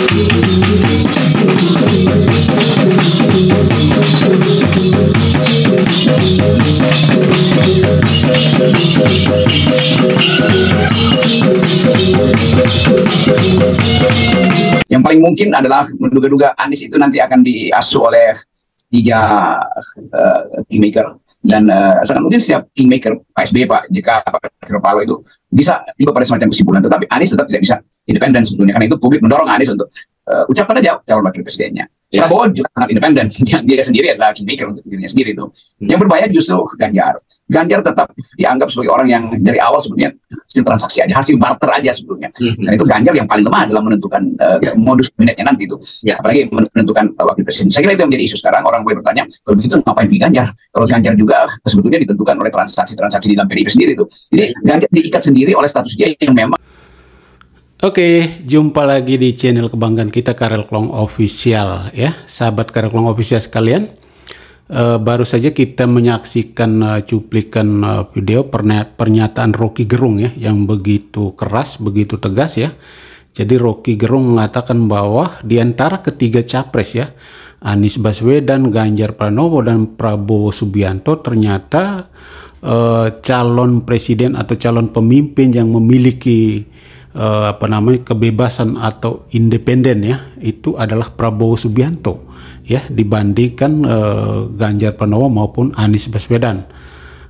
Yang paling mungkin adalah menduga-duga Anies itu nanti akan diasuh oleh 3 kingmaker, dan sangat mungkin setiap kingmaker, Pak SBY, Pak JK, Pak Surya Paloh itu bisa tiba pada semacam kesimpulan, tetapi Anies tetap tidak bisa independen sebetulnya, karena itu publik mendorong Anies untuk ucapkan aja calon wakil presidennya. Prabowo juga sangat independen, dia sendiri adalah kingmaker untuk dirinya sendiri itu. Yang berbahaya justru Ganjar. Ganjar tetap dianggap sebagai orang yang dari awal sebetulnya hasil transaksi aja, hasil barter aja sebetulnya. Dan itu Ganjar yang paling lemah dalam menentukan modus kabinetnya nanti itu. Apalagi menentukan wakil presiden. Saya kira itu yang menjadi isu sekarang. Orang boleh bertanya, kalau begitu ngapain pilih Ganjar? Kalau Ganjar juga sebetulnya ditentukan oleh transaksi-transaksi di dalam PDIP sendiri itu. Jadi Ganjar diikat sendiri oleh status dia yang memang. Oke, jumpa lagi di channel kebanggaan kita, Karel Klong Official ya, sahabat Karel Klong Official sekalian. Baru saja kita menyaksikan cuplikan video pernyataan Rocky Gerung ya, yang begitu keras, begitu tegas ya. Jadi Rocky Gerung mengatakan bahwa di antara ketiga capres ya, Anies Baswedan, Ganjar Pranowo, dan Prabowo Subianto, ternyata calon presiden atau calon pemimpin yang memiliki kebebasan atau independen ya, itu adalah Prabowo Subianto ya, dibandingkan Ganjar Pranowo maupun Anies Baswedan.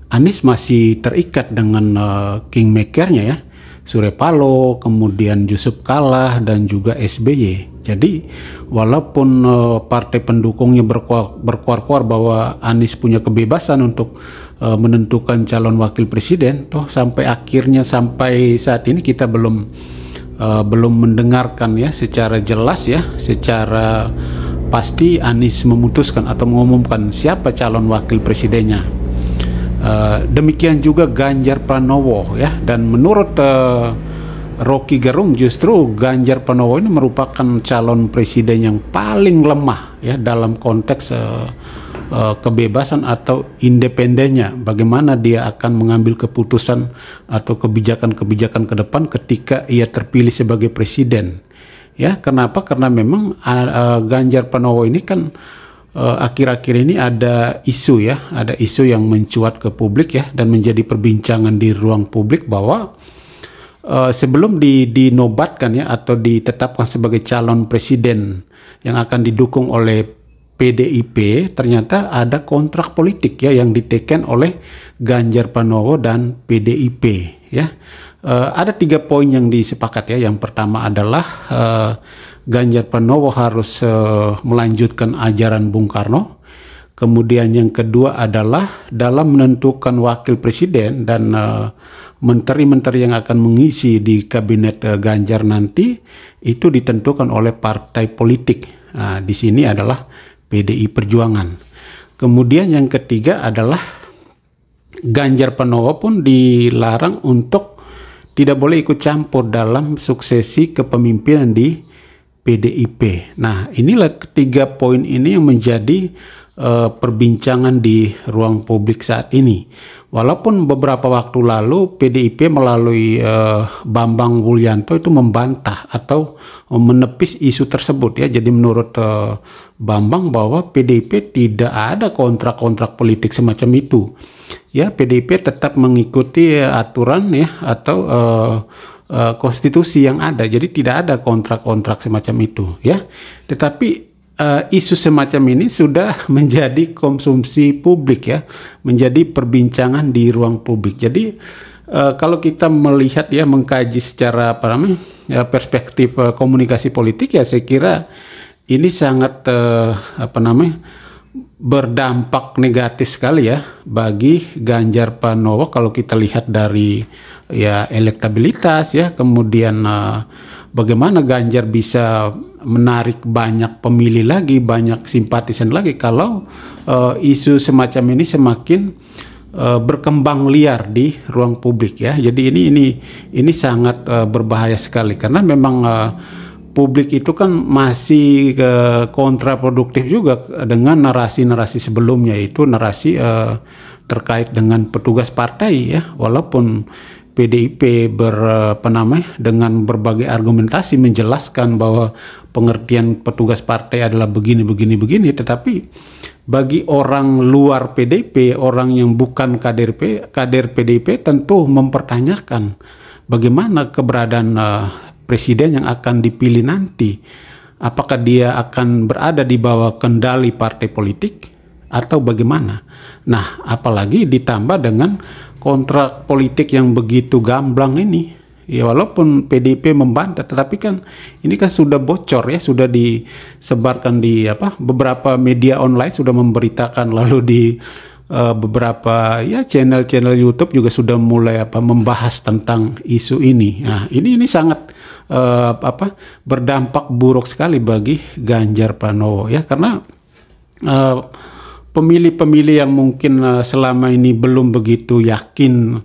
Anies masih terikat dengan kingmakernya ya, Surya Paloh, kemudian Yusuf Kalla, dan juga SBY. Jadi walaupun partai pendukungnya berkuar-kuar bahwa Anies punya kebebasan untuk menentukan calon wakil presiden, toh sampai akhirnya, sampai saat ini kita belum mendengarkan ya secara jelas ya, secara pasti Anies memutuskan atau mengumumkan siapa calon wakil presidennya. Demikian juga Ganjar Pranowo ya, dan menurut Rocky Gerung justru Ganjar Pranowo ini merupakan calon presiden yang paling lemah ya dalam konteks kebebasan atau independennya, bagaimana dia akan mengambil keputusan atau kebijakan-kebijakan ke depan ketika ia terpilih sebagai presiden ya. Kenapa? Karena memang Ganjar Pranowo ini kan akhir-akhir ini ada isu ya, ada isu yang mencuat ke publik ya, dan menjadi perbincangan di ruang publik bahwa sebelum dinobatkan ya atau ditetapkan sebagai calon presiden yang akan didukung oleh PDIP, ternyata ada kontrak politik ya yang diteken oleh Ganjar Pranowo dan PDIP ya. Ada 3 poin yang disepakat ya. Yang pertama adalah Ganjar Pranowo harus melanjutkan ajaran Bung Karno. Kemudian yang kedua adalah dalam menentukan wakil presiden dan menteri-menteri yang akan mengisi di kabinet Ganjar nanti itu ditentukan oleh partai politik. Nah, di sini adalah PDI Perjuangan. Kemudian yang ketiga adalah Ganjar Pranowo pun dilarang untuk tidak boleh ikut campur dalam suksesi kepemimpinan di PDIP. Nah, inilah 3 poin ini yang menjadi perbincangan di ruang publik saat ini. Walaupun beberapa waktu lalu PDIP melalui Bambang Wulyanto itu membantah atau menepis isu tersebut ya. Jadi menurut Bambang bahwa PDIP tidak ada kontrak-kontrak politik semacam itu. Ya, PDIP tetap mengikuti aturan ya atau konstitusi yang ada. Jadi tidak ada kontrak-kontrak semacam itu ya. Tetapi isu semacam ini sudah menjadi konsumsi publik ya, menjadi perbincangan di ruang publik. Jadi kalau kita melihat ya, mengkaji secara perspektif komunikasi politik ya, saya kira ini sangat berdampak negatif sekali ya bagi Ganjar Pranowo kalau kita lihat dari ya elektabilitas ya, kemudian bagaimana Ganjar bisa menarik banyak pemilih lagi, banyak simpatisan lagi kalau isu semacam ini semakin berkembang liar di ruang publik ya. Jadi ini sangat berbahaya sekali, karena memang publik itu kan masih kontraproduktif juga dengan narasi-narasi sebelumnya, itu narasi terkait dengan petugas partai ya. Walaupun PDIP dengan berbagai argumentasi menjelaskan bahwa pengertian petugas partai adalah begini, tetapi bagi orang luar PDIP, orang yang bukan kader PDIP tentu mempertanyakan bagaimana keberadaan presiden yang akan dipilih nanti. Apakah dia akan berada di bawah kendali partai politik atau bagaimana? Nah, apalagi ditambah dengan kontrak politik yang begitu gamblang ini. Ya, walaupun PDIP membantah, tetapi kan ini kan sudah bocor ya, sudah disebarkan di beberapa media online sudah memberitakan, lalu di beberapa ya channel-channel YouTube juga sudah mulai membahas tentang isu ini. Nah, ini sangat berdampak buruk sekali bagi Ganjar Pranowo ya, karena pemilih-pemilih yang mungkin selama ini belum begitu yakin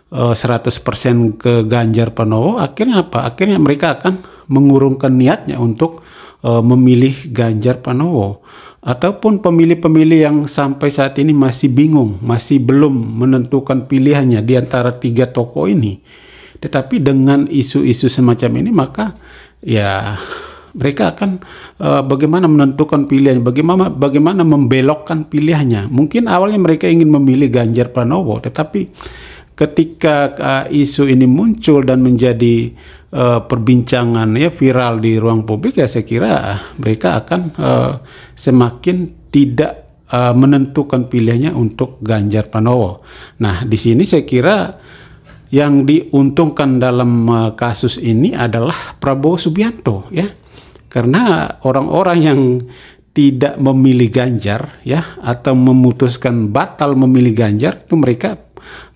100% ke Ganjar Pranowo, akhirnya apa? Akhirnya mereka akan mengurungkan niatnya untuk memilih Ganjar Pranowo. Ataupun pemilih-pemilih yang sampai saat ini masih bingung, masih belum menentukan pilihannya di antara 3 tokoh ini. Tetapi dengan isu-isu semacam ini, maka ya mereka akan bagaimana menentukan pilihan, bagaimana membelokkan pilihannya. Mungkin awalnya mereka ingin memilih Ganjar Pranowo, tetapi ketika isu ini muncul dan menjadi perbincangan ya viral di ruang publik, ya saya kira mereka akan semakin tidak menentukan pilihannya untuk Ganjar Pranowo. Nah, di sini saya kira yang diuntungkan dalam kasus ini adalah Prabowo Subianto ya, karena orang-orang yang tidak memilih Ganjar ya, atau memutuskan batal memilih Ganjar, itu mereka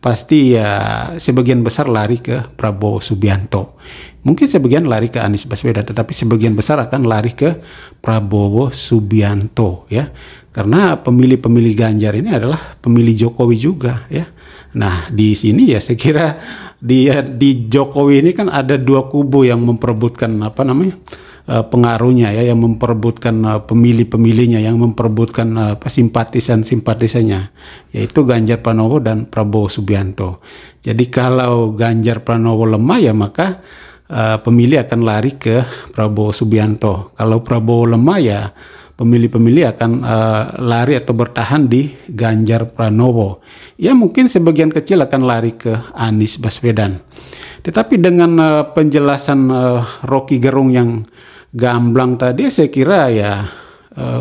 pasti ya sebagian besar lari ke Prabowo Subianto. Mungkin sebagian lari ke Anies Baswedan, tetapi sebagian besar akan lari ke Prabowo Subianto ya. Karena pemilih-pemilih Ganjar ini adalah pemilih Jokowi juga ya. Nah, di sini ya saya kira di Jokowi ini kan ada 2 kubu yang memperebutkan pengaruhnya ya, yang memperebutkan pemilih-pemilihnya, yang memperebutkan simpatisannya, yaitu Ganjar Pranowo dan Prabowo Subianto. Jadi kalau Ganjar Pranowo lemah ya maka pemilih akan lari ke Prabowo Subianto. Kalau Prabowo lemah ya pemilih-pemilih akan lari atau bertahan di Ganjar Pranowo. Ya mungkin sebagian kecil akan lari ke Anies Baswedan. Tetapi dengan penjelasan Rocky Gerung yang gamblang tadi, saya kira ya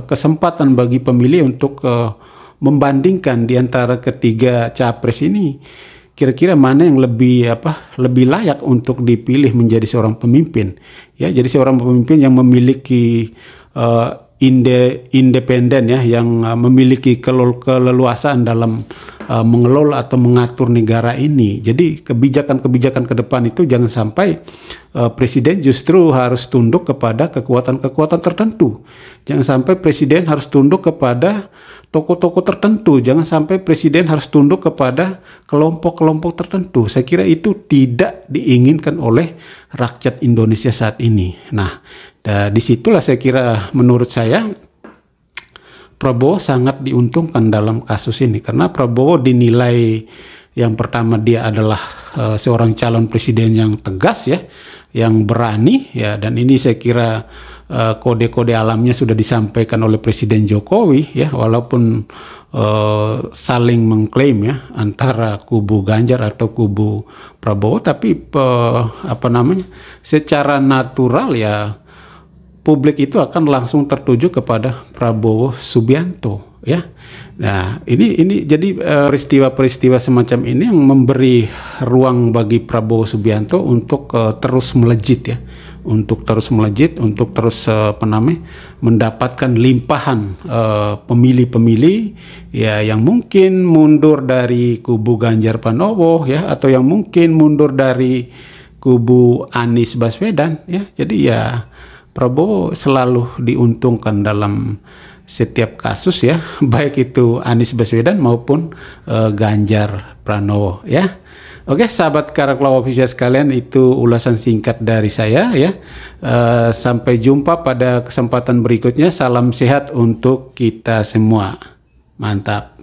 kesempatan bagi pemilih untuk membandingkan di antara ketiga capres ini, kira-kira mana yang lebih layak untuk dipilih menjadi seorang pemimpin. Ya, jadi seorang pemimpin yang memiliki independen ya, yang memiliki keleluasaan dalam mengelola atau mengatur negara ini. Jadi kebijakan-kebijakan ke depan itu jangan sampai presiden justru harus tunduk kepada kekuatan-kekuatan tertentu. Jangan sampai presiden harus tunduk kepada tokoh-tokoh tertentu. Jangan sampai presiden harus tunduk kepada kelompok-kelompok tertentu. Saya kira itu tidak diinginkan oleh rakyat Indonesia saat ini. Nah, disitulah saya kira menurut saya Prabowo sangat diuntungkan dalam kasus ini, karena Prabowo dinilai yang pertama dia adalah seorang calon presiden yang tegas ya, yang berani ya, dan ini saya kira kode-kode alamnya sudah disampaikan oleh Presiden Jokowi ya, walaupun saling mengklaim ya antara kubu Ganjar atau kubu Prabowo, tapi secara natural ya publik itu akan langsung tertuju kepada Prabowo Subianto ya. Nah, ini jadi peristiwa-peristiwa semacam ini yang memberi ruang bagi Prabowo Subianto untuk terus melejit ya, untuk terus mendapatkan limpahan pemilih-pemilih ya, yang mungkin mundur dari kubu Ganjar Pranowo ya, atau yang mungkin mundur dari kubu Anies Baswedan ya. Jadi ya Prabowo selalu diuntungkan dalam setiap kasus ya, baik itu Anies Baswedan maupun Ganjar Pranowo ya. Oke, sahabat Karaklaw Official sekalian, itu ulasan singkat dari saya ya. Sampai jumpa pada kesempatan berikutnya. Salam sehat untuk kita semua. Mantap.